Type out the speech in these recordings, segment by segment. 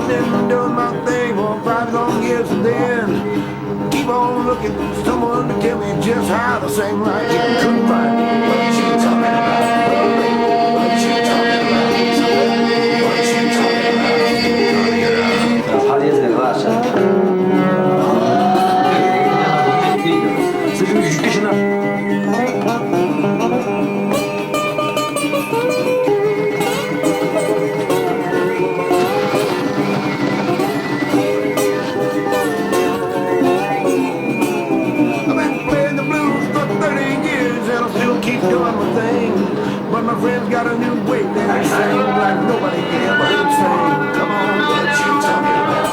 and doing my thing for 5 long years, and then keep on looking for someone to tell me just how to sing like you couldn't find me. What you talking about? What you talking about? What you talking about? Teraz hal jest wygłasza. Doing my thing, but my friends got a new way they sing like nobody ever heard sing. Come on, what you talking about?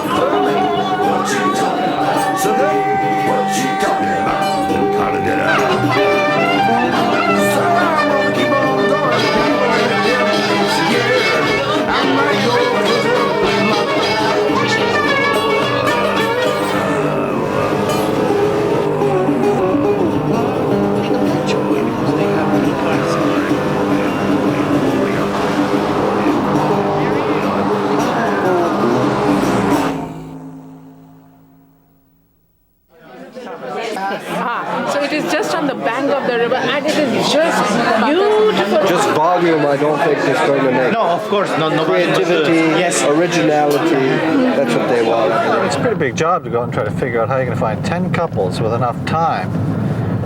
What you talking about? So what you talking about? How to get out? So I'm gonna keep on going. Yeah, I might go So it is just on the bank of the river, and it is just beautiful. Just volume, I don't think it's going to make. No, of course, no. Creativity, Yes. originality, that's what they want. It's a pretty big job to go out and try to figure out how you're going to find 10 couples with enough time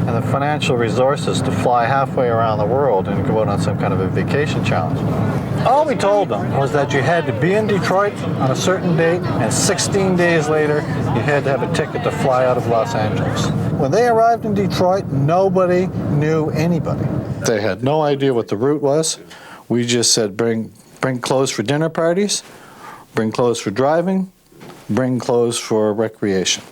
and the financial resources to fly halfway around the world and go out on some kind of a vacation challenge. All we told them was that you had to be in Detroit on a certain date, and 16 days later, you had to have a ticket to fly out of Los Angeles. When they arrived in Detroit, nobody knew anybody. They had no idea what the route was. We just said, bring clothes for dinner parties, bring clothes for driving, bring clothes for recreation.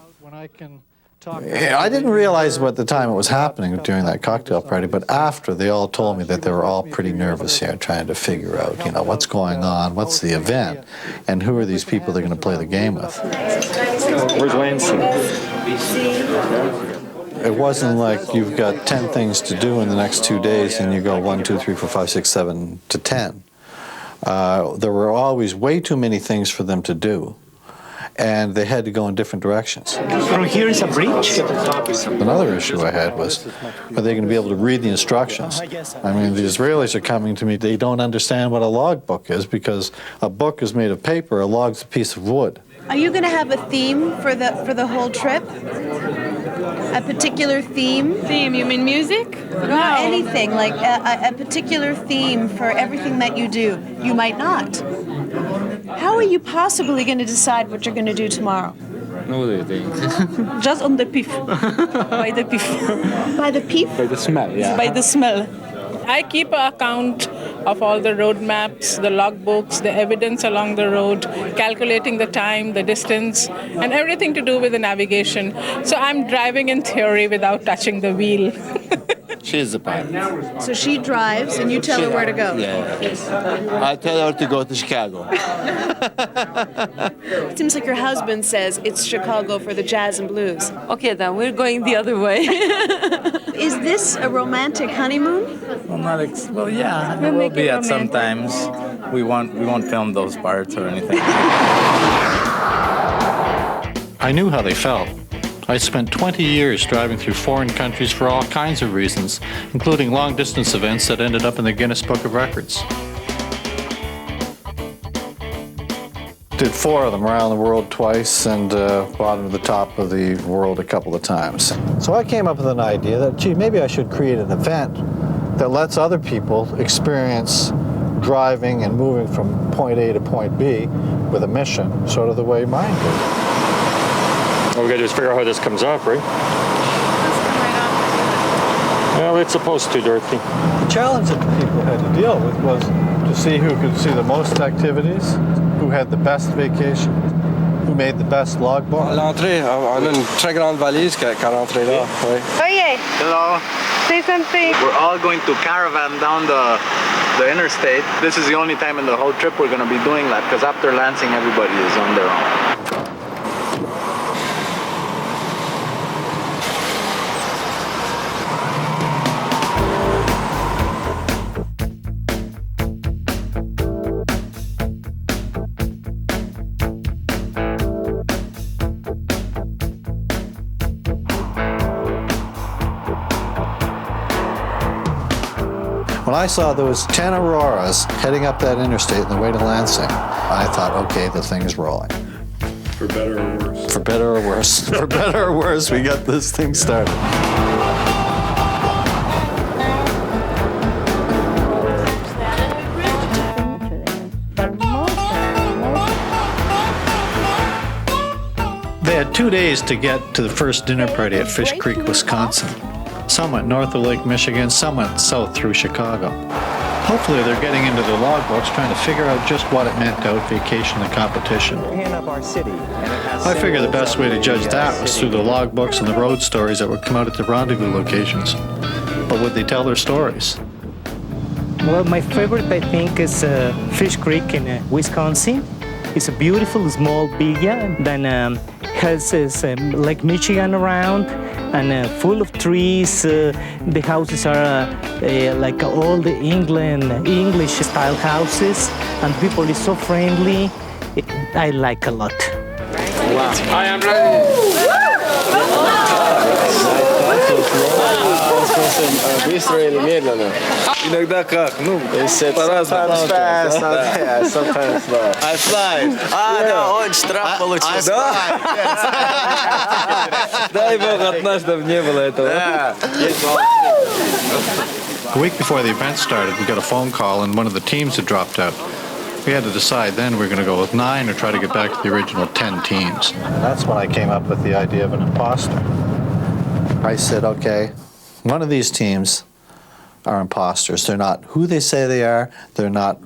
I didn't realize at the time it was happening during that cocktail party, but after, they all told me that they were all pretty nervous here, trying to figure out, what's going on, what's the event, and who are these people they're going to play the game with. Where's Lansing? It wasn't like you've got 10 things to do in the next 2 days and you go 1, 2, 3, 4, 5, 6, 7 to 10. There were always way too many things for them to do, and they had to go in different directions. From here is a bridge? Another issue I had was, are they going to be able to read the instructions? I mean, the Israelis are coming to me, they don't understand what a logbook is, because a book is made of paper, a log's a piece of wood. Are you going to have a theme for the whole trip? A particular theme? Theme, you mean music? No, anything, like a particular theme for everything that you do. You might not. How are you possibly going to decide what you're going to do tomorrow? What do you think? Just on the pif. By the pif. By the pif? By the smell, yeah. By the smell. I keep an account of all the road maps, the logbooks, the evidence along the road, calculating the time, the distance, and everything to do with the navigation. So I'm driving in theory without touching the wheel. She's the pilot. So she drives and you tell her where to go. Yeah. I tell her to go to Chicago. It seems like your husband says it's Chicago for the jazz and blues. Okay, then we're going the other way. Is this a romantic honeymoon? Well, yeah, it will be at some times. We won't film those parts or anything. I knew how they felt. I spent 20 years driving through foreign countries for all kinds of reasons, including long-distance events that ended up in the Guinness Book of Records. Did 4 of them around the world twice and bottom to the top of the world a couple of times. So I came up with an idea that, gee, maybe I should create an event that lets other people experience driving and moving from point A to point B with a mission, sort of the way mine did. All we gotta do is figure out how this comes off, right? Well, it's supposed to, Dorothy. The challenge that the people had to deal with was to see who could see the most activities, who had the best vacation, who made the best logbook. À l'entrée, on a une très grande valise qu'à l'entrée là. Oui. Oye, Hello. say something. We're all going to caravan down the interstate. This is the only time in the whole trip we're going to be doing that, because after Lansing, everybody is on their own. I saw those 10 Auroras heading up that interstate on the way to Lansing, I thought, okay, the thing is rolling. For better or worse. For better or worse. For better or worse, we got this thing started. They had 2 days to get to the first dinner party at Fish Creek, Wisconsin. Some went north of Lake Michigan, some went south through Chicago. Hopefully they're getting into their logbooks trying to figure out just what it meant to out-vacation the competition. I figure the best way to judge that was through the logbooks and the road stories that would come out at the rendezvous locations. But would they tell their stories? Well, my favorite, I think, is Fish Creek in Wisconsin. It's a beautiful small villa that has Lake Michigan around and full of trees. The houses are like all the English-style houses, and people is so friendly. I like a lot. Wow. I am ready. Быстро или медленно? Иногда как, ну, sometimes fast, sometimes slow. I fly. Да, очень штраф получился. Дай бог, от нас там не было этого. A week before the event started, we got a phone call and one of the teams had dropped out. We had to decide then we were going to go with 9 or try to get back to the original 10 teams. That's when I came up with the idea of an imposter. I said, okay, one of these teams are imposters. They're not who they say they are. They're not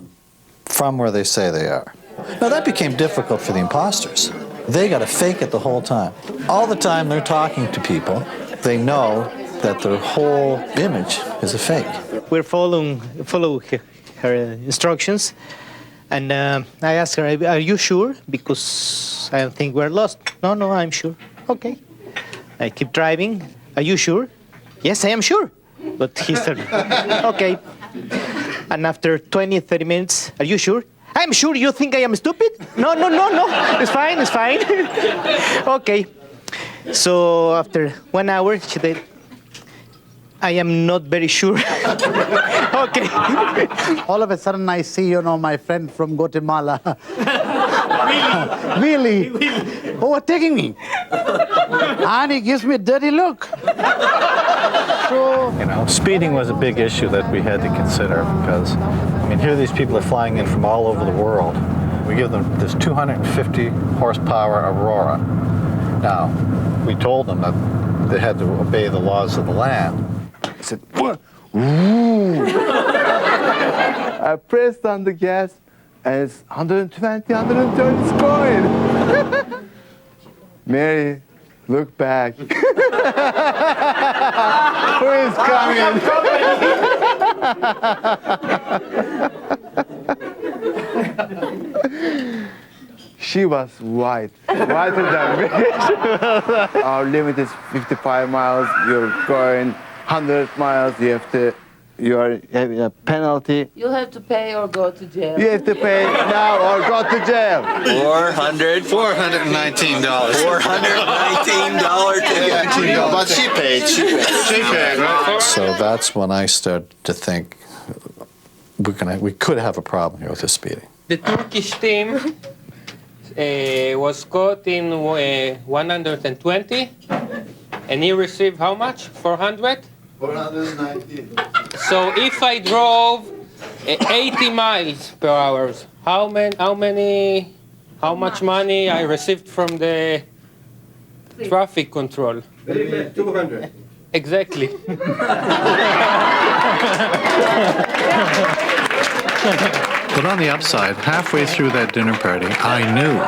from where they say they are. Now that became difficult for the imposters. They got to fake it the whole time. All the time they're talking to people, they know that their whole image is a fake. We're follow her instructions, and I asked her, "Are you sure? Because I think we're lost." No, I'm sure. Okay. I keep driving. Are you sure? Yes, I am sure. But he said, okay. And after 20, 30 minutes, are you sure? I'm sure. You think I am stupid? No. It's fine. Okay. So after 1 hour, she said, I am not very sure. Okay. All of a sudden, I see, my friend from Guatemala. Really? Overtaking me. And he gives me a dirty look. So, speeding was a big issue that we had to consider because, here these people are flying in from all over the world. We give them this 250 horsepower Aurora. Now, we told them that they had to obey the laws of the land. I said, what? Ooh. I pressed on the gas, and it's 120, 130, it's going. Mary, look back. Who is coming? She was whiter than me. Our limit is 55 miles. You're going 100 miles. You are having a penalty. You have to pay or go to jail. You have to pay now or go to jail. $419. $419 ticket. But she paid. Right? So that's when I started to think we could have a problem here with this speeding. The Turkish team was caught in 120, and he received how much? 400? 419. So if I drove 80 miles per hour, how much money I received from the traffic control? 200. Exactly. But on the upside, halfway through that dinner party, I knew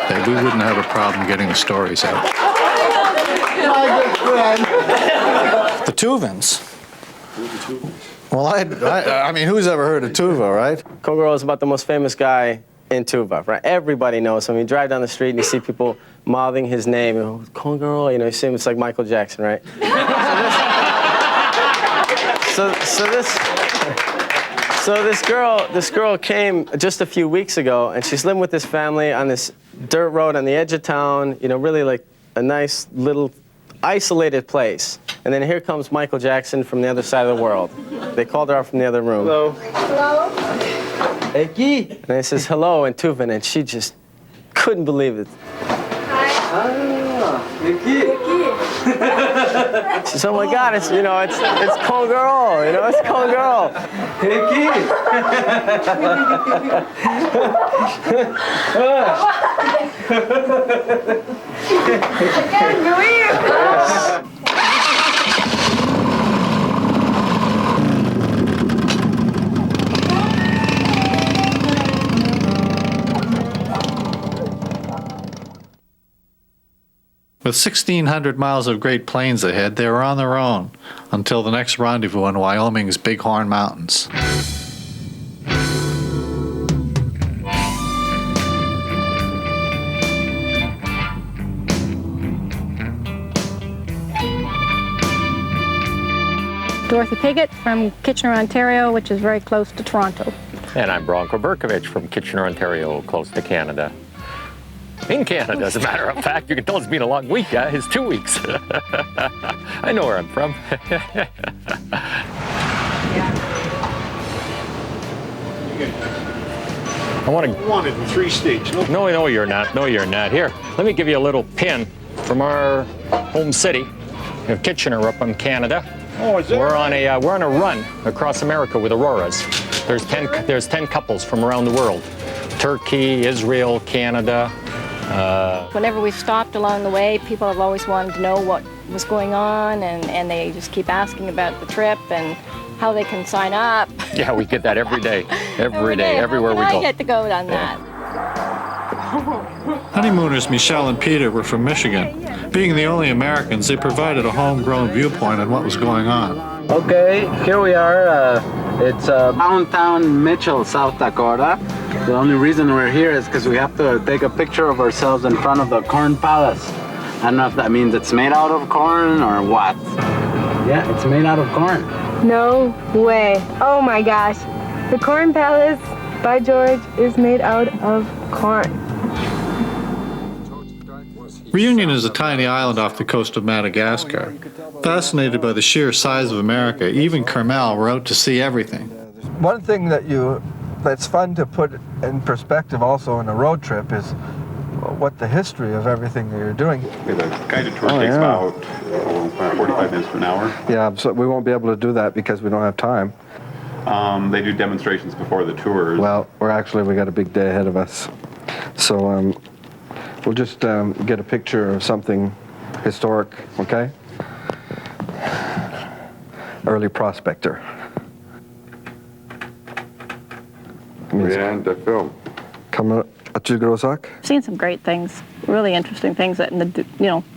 that we wouldn't have a problem getting the stories out. My good friend. The Tuvans. Well, who's ever heard of Tuva, right? Kogoro is about the most famous guy in Tuva, right? Everybody knows him. You drive down the street and you see people mouthing his name. Kogoro, you see him, it's like Michael Jackson, right? So this girl came just a few weeks ago, and she's living with this family on this dirt road on the edge of town, really like a nice little isolated place. And then here comes Michael Jackson from the other side of the world. They called her out from the other room. Hello. Hello. Hey, Guy. And they says hello in Tuvan, and she just couldn't believe it. She said, oh my God, it's, you know, it's Con Girl, you know, it's Con Girl. Hey, I can't believe it. With 1,600 miles of Great Plains ahead, they were on their own until the next rendezvous in Wyoming's Bighorn Mountains. Dorothy Piggott from Kitchener, Ontario, which is very close to Toronto. And I'm Bronco Berkovich from Kitchener, Ontario, close to Canada. In Canada, as a matter of fact. You can tell it's been a long week, guys. 2 weeks. I know where I'm from. I want to... Wanted in 3 states. No, you're not. No, you're not. Here, let me give you a little pin from our home city of Kitchener up in Canada. Oh, is that we're on a run across America with Auroras. There's 10 couples from around the world. Turkey, Israel, Canada. Whenever we stopped along the way, people have always wanted to know what was going on, and they just keep asking about the trip and how they can sign up. Yeah, we get that every day. Every day, everywhere we go. I get to go on that. Honeymooners Michelle and Peter were from Michigan. Being the only Americans, they provided a homegrown viewpoint on what was going on. Okay, here we are. It's downtown Mitchell, South Dakota. The only reason we're here is because we have to take a picture of ourselves in front of the Corn Palace. I don't know if that means it's made out of corn or what. Yeah, it's made out of corn. No way. Oh my gosh. The Corn Palace, by George, is made out of corn. Reunion is a tiny island off the coast of Madagascar. Fascinated by the sheer size of America, even Carmel were out to see everything. One thing that's fun to put in perspective also in a road trip is what the history of everything that you're doing. The guided tour takes about 45 minutes to an hour. Yeah, so we won't be able to do that because we don't have time. They do demonstrations before the tours. Well, we got a big day ahead of us. So we'll just get a picture of something historic, okay? Early prospector. And the film. I've seen some great things, really interesting things that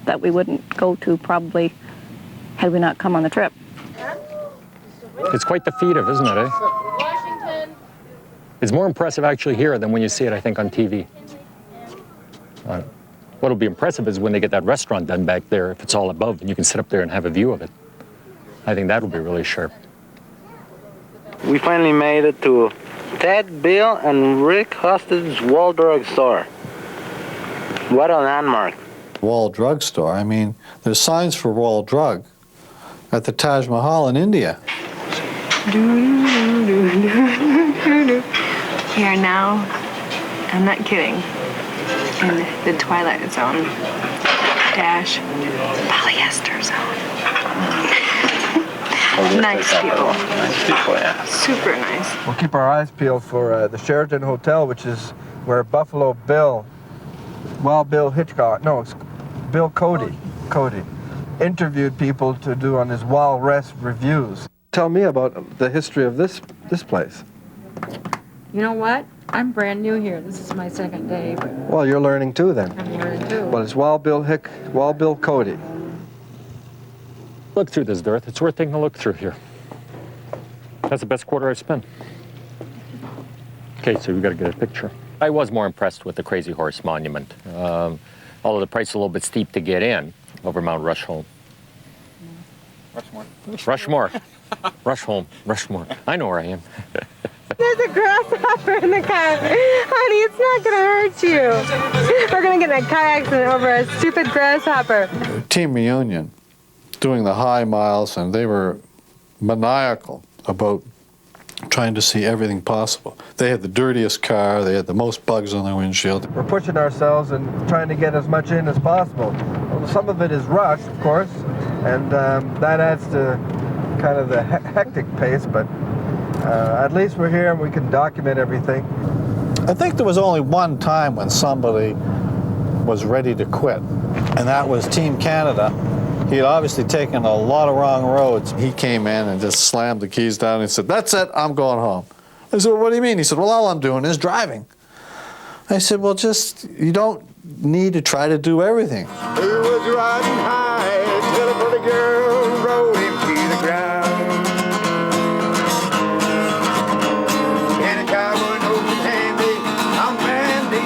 that we wouldn't go to probably had we not come on the trip. It's quite the feat of, isn't it, eh? Washington. It's more impressive actually here than when you see it, I think, on TV. What'll be impressive is when they get that restaurant done back there, if it's all above and you can sit up there and have a view of it. I think that'll be really sharp. We finally made it to Ted, Bill, and Rick Hosted's Wall Drug Store. What a landmark. Wall Drug Store. I mean, there's signs for Wall Drug at the Taj Mahal in India. Here now, I'm not kidding, in the Twilight Zone dash polyester zone. Nice people. Nice people, yeah. Super nice. We'll keep our eyes peeled for the Sheraton Hotel, which is where Buffalo Bill, Bill Hitchcock, no, it's Bill Cody, interviewed people to do on his Wild West reviews. Tell me about the history of this place. You know what? I'm brand new here. This is my second day. But Well, you're learning too then. I'm learning too. Well, it's Wild Bill Cody. Look through this, Dorothy. It's worth taking a look through here. That's the best quarter I've spent. Okay, so we've got to get a picture. I was more impressed with the Crazy Horse Monument. Although the price is a little bit steep to get in over Mount Rushmore. Rushmore. I know where I am. There's a grasshopper in the car. Honey, it's not going to hurt you. We're going to get in a car accident over a stupid grasshopper. Team Reunion. doing the high miles, and they were maniacal about trying to see everything possible. They had the dirtiest car, they had the most bugs on their windshield. We're pushing ourselves and trying to get as much in as possible. Well, some of it is rush, of course, and that adds to kind of the hectic pace, but at least we're here and we can document everything. I think there was only one time when somebody was ready to quit, and that was Team Canada. He had obviously taken a lot of wrong roads. He came in and just slammed the keys down and said, "That's it, I'm going home." I said, "Well, what do you mean?" He said, "Well, all I'm doing is driving." I said, "Well, you don't need to try to do everything." Who was riding high till a pretty girl rode him to the ground? And a cowboy knows his handy, I'm Randy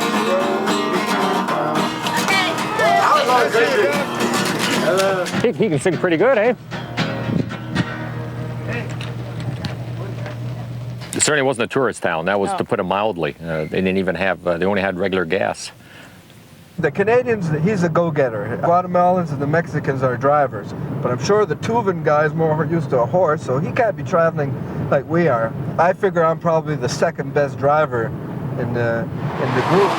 He can sing pretty good, eh? It certainly wasn't a tourist town. That was, to put it mildly. They didn't even have, they only had regular gas. The Canadians, he's a go-getter. Guatemalans and the Mexicans are drivers. But I'm sure the Tuvan guy's more used to a horse, so he can't be traveling like we are. I figure I'm probably the second best driver in the group.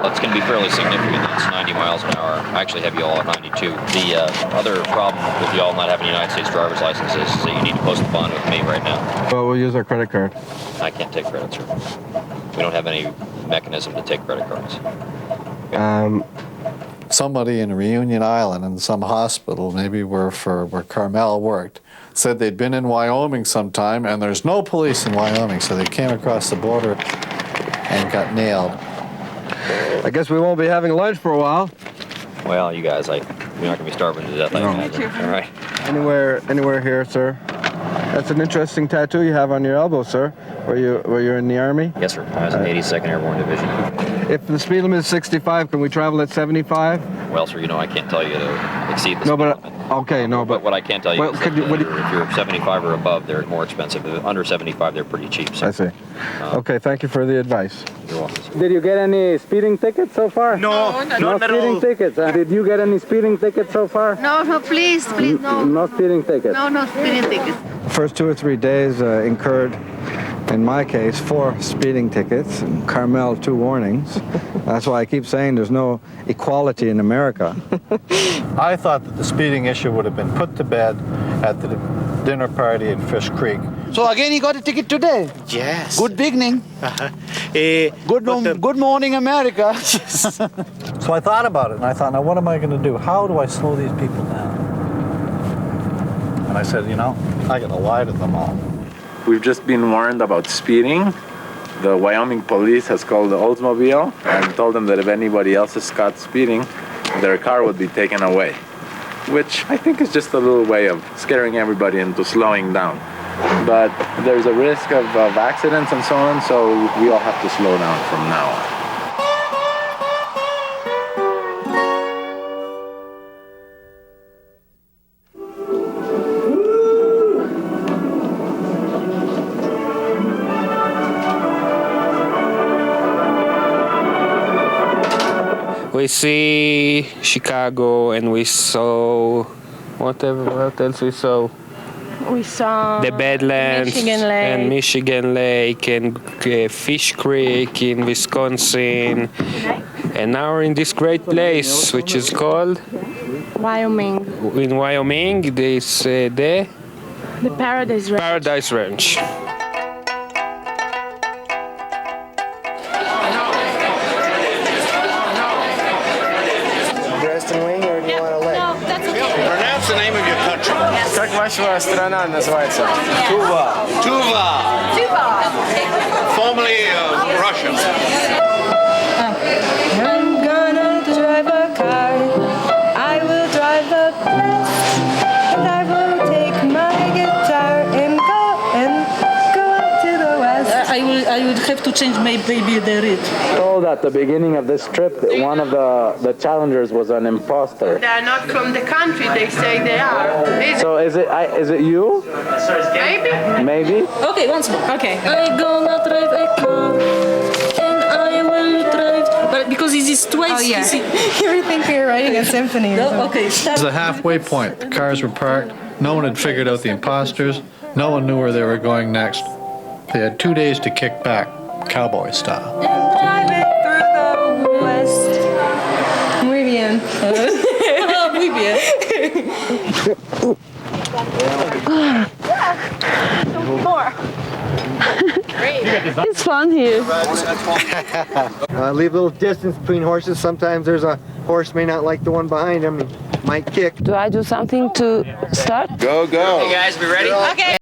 It's going to be fairly significant. It's 90 miles an hour. I actually have you all at 92. The other problem with you all not having a United States driver's license is that you need to post a bond with me right now. Well, we'll use our credit card. I can't take credit, sir. We don't have any mechanism to take credit cards. Somebody in Reunion Island in some hospital, maybe where Carmel worked, said they'd been in Wyoming sometime, and there's no police in Wyoming, so they came across the border and got nailed. I guess we won't be having lunch for a while. Well, you guys, we're not going to be starving to death, I imagine. All right. Anywhere here, sir. That's an interesting tattoo you have on your elbow, sir. Were you in the Army? Yes, sir. I was in the 82nd Airborne Division. If the speed limit is 65, can we travel at 75? Well, sir, I can't tell you to exceed the No, speed but limit. okay, no, but What I can tell you Well, is could that you- if you're 75 or above, they're more expensive. Under 75, they're pretty cheap. So. I see. Okay, thank you for the advice. You're welcome. Did you get any speeding tickets so far? No, No speeding tickets. Did you get any speeding tickets so far? No, please, no. No speeding tickets. No speeding tickets. First 2 or 3 days incurred, in my case, 4 speeding tickets, and Carmel 2 warnings. That's why I keep saying there's no equality in America. I thought that the speeding issue would have been put to bed at the dinner party in Fish Creek. So again, you got a ticket today? Yes. Good beginning. Good morning, America. So I thought about it, and I thought, now what am I going to do? How do I slow these people down? And I said, I got to lie to them all. We've just been warned about speeding. The Wyoming police has called the Oldsmobile and told them that if anybody else is caught speeding, their car would be taken away, which I think is just a little way of scaring everybody into slowing down. But there's a risk of accidents and so on, so we all have to slow down from now on. We see Chicago, and we saw what else we saw? We saw The Badlands Michigan Lake. and Michigan Lake and Fish Creek in Wisconsin, and now we're in this great place which is called Wyoming. in Wyoming. This the Paradise Ranch. Paradise Ranch. Breast and wing, or do you want a leg? No, that's okay. Pronounce the name of your country. Как ваша страна называется? Tuva. Formerly Russia. I'm gonna drive a car. I will drive the best. And I will take my guitar and go up to the west. I would have to change maybe the rate. Told at the beginning of this trip that one of the challengers was an imposter. They are not from the country, they say they are. So is it you? Maybe. Maybe? Okay, once more. Okay. I gonna drive a car and I will drive, but because it's is twice Oh, yeah. easy. You were thinking you're writing a symphony. Or something. Okay, It start. was a halfway point. The cars were parked. No one had figured out the imposters. No one knew where they were going next. They had 2 days to kick back, cowboy style. Driving through the west. Muy bien. Muy bien. It's fun here. Leave a little distance between horses. Sometimes there's a horse may not like the one behind him and might kick. Do I do something to start? Go, go. Hey guys, we ready? Okay.